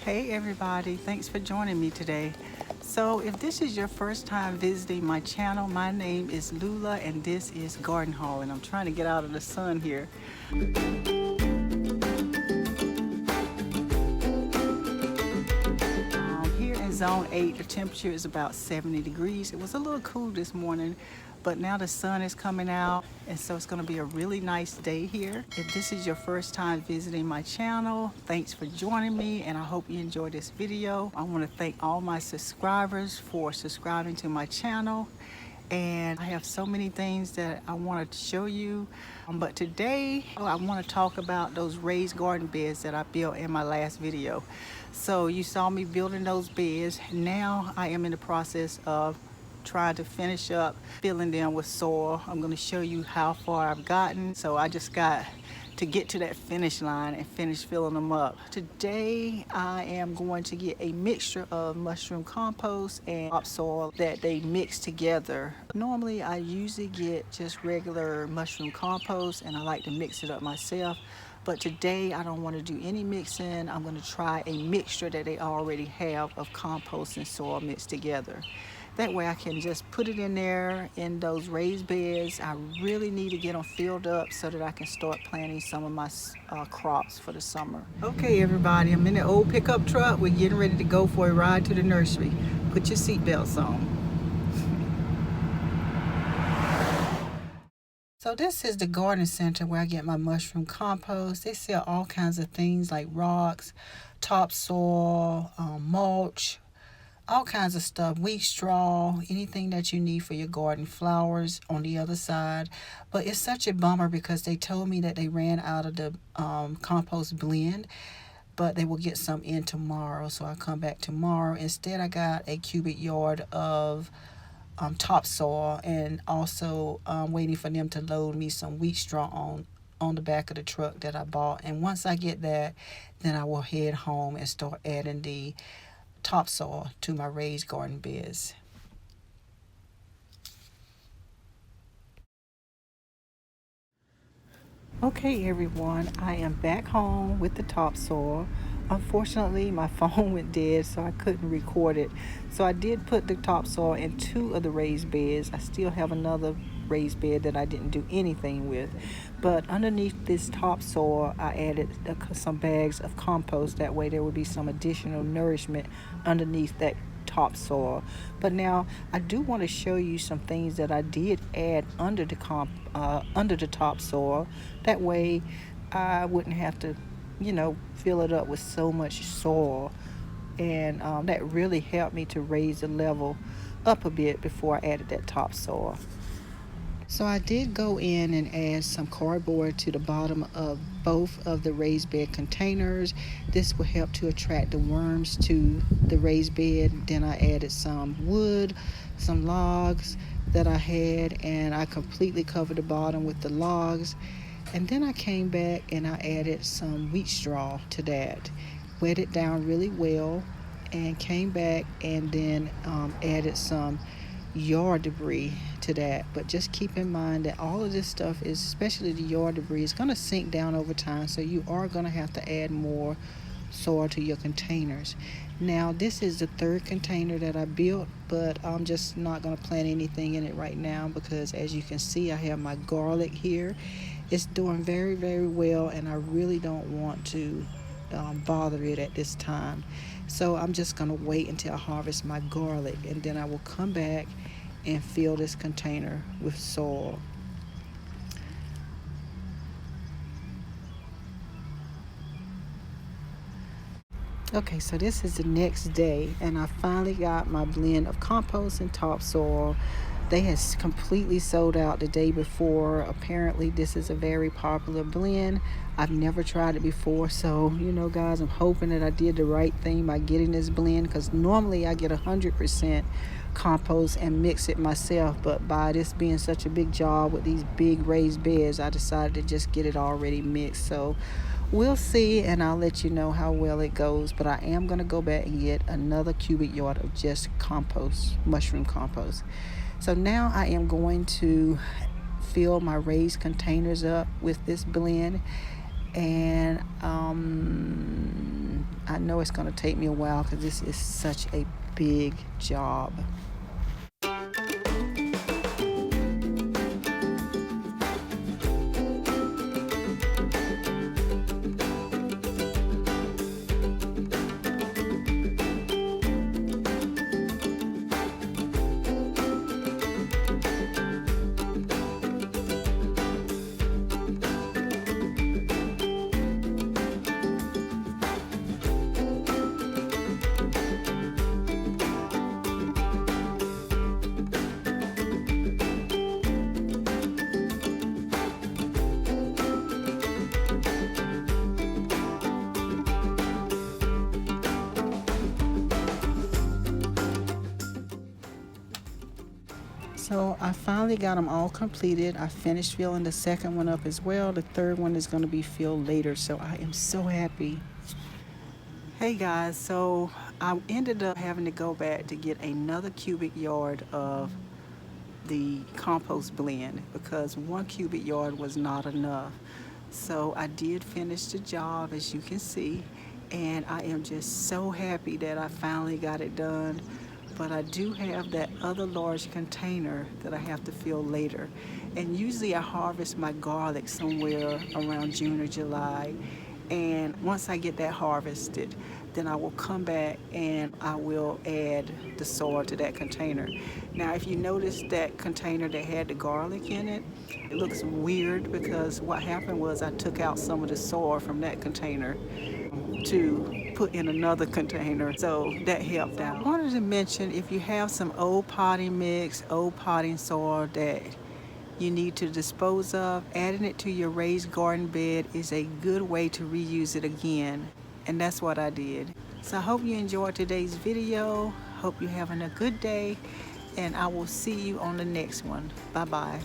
Hey everybody, thanks for joining me today. So if this is your first time visiting my channel, my name is Lula and this is Garden Haul, and I'm trying to get out of the sun here. Here in zone 8, the temperature is about 70 degrees. It was a little cool this morning, but now the sun is coming out, and so it's going to be a really nice day here. If this is your first time visiting my channel, thanks for joining me, and I hope you enjoy this video. I want to thank all my subscribers for subscribing to my channel, and I have so many things that I wanted to show you, but today I want to talk about those raised garden beds that I built in my last video. So you saw me building those beds. Now I am in the process of trying to finish up filling them with soil. I'm going to show you how far I've gotten. So I just got to get to that finish line and finish filling them up. Today I am going to get a mixture of mushroom compost and topsoil that they mix together. Normally I usually get just regular mushroom compost and I like to mix it up myself, but today I don't want to do any mixing. I'm going to try a mixture that they already have of compost and soil mixed together. That way I can just put it in there in those raised beds. I really need to get them filled up so that I can start planting some of my crops for the summer. Okay everybody, I'm in the old pickup truck. We're getting ready to go for a ride to the nursery. Put your seatbelts on. So this is the garden center where I get my mushroom compost. They sell all kinds of things like rocks, topsoil, mulch, all kinds of stuff, wheat straw, anything that you need for your garden, flowers on the other side. But it's such a bummer because they told me that they ran out of the compost blend, but they will get some in tomorrow, so I'll come back tomorrow. Instead I got a cubic yard of topsoil, and also waiting for them to load me some wheat straw on the back of the truck that I bought. And once I get that, then I will head home and start adding the topsoil to my raised garden beds. Okay everyone, I am back home with the topsoil. Unfortunately my phone went dead, so I couldn't record it. So I did put the topsoil in 2 of the raised beds. I still have another raised bed that I didn't do anything with, but underneath this topsoil I added some bags of compost. That way there would be some additional nourishment underneath that topsoil. But now I do want to show you some things that I did add under the topsoil. That way I wouldn't have to fill it up with so much soil, and that really helped me to raise the level up a bit before I added that topsoil. So I did go in and add some cardboard to the bottom of both of the raised bed containers. This will help to attract the worms to the raised bed. Then I added some wood, some logs that I had, and I completely covered the bottom with the logs. And then I came back and I added some wheat straw to that, wet it down really well, and came back and then added some yard debris to that. But just keep in mind that all of this stuff is, especially the yard debris, is going to sink down over time, so you are going to have to add more soil to your containers. Now this is the 3rd container that I built, but I'm just not going to plant anything in it right now because, as you can see, I have my garlic here. It's doing very, very well, and I really don't want to bother it at this time. So I'm just going to wait until I harvest my garlic, and then I will come back and fill this container with soil. Okay, so this is the next day, and I finally got my blend of compost and topsoil. They had completely sold out the day before. Apparently this is a very popular blend. I've never tried it before, so guys, I'm hoping that I did the right thing by getting this blend, because normally I get 100% compost and mix it myself, but by this being such a big job with these big raised beds, I decided to just get it already mixed. So we'll see, and I'll let you know how well it goes. But I am going to go back and get another cubic yard of just compost, mushroom compost. So now I am going to fill my raised containers up with this blend, And I know it's going to take me a while because this is such a big job. So I finally got them all completed. I finished filling the second one up as well. The third one is going to be filled later, so I am so happy. Hey guys, so I ended up having to go back to get another cubic yard of the compost blend because 1 cubic yard was not enough. So I did finish the job, as you can see, and I am just so happy that I finally got it done. But I do have that other large container that I have to fill later. And usually I harvest my garlic somewhere around June or July. And once I get that harvested, then I will come back and I will add the soil to that container. Now, if you notice that container that had the garlic in it, it looks weird because what happened was I took out some of the soil from that container to put in another container, so that helped out. I wanted to mention, if you have some old potting mix, old potting soil that you need to dispose of, adding it to your raised garden bed is a good way to reuse it again, and that's what I did. So I hope you enjoyed today's video. Hope you're having a good day, and I will see you on the next one. Bye bye.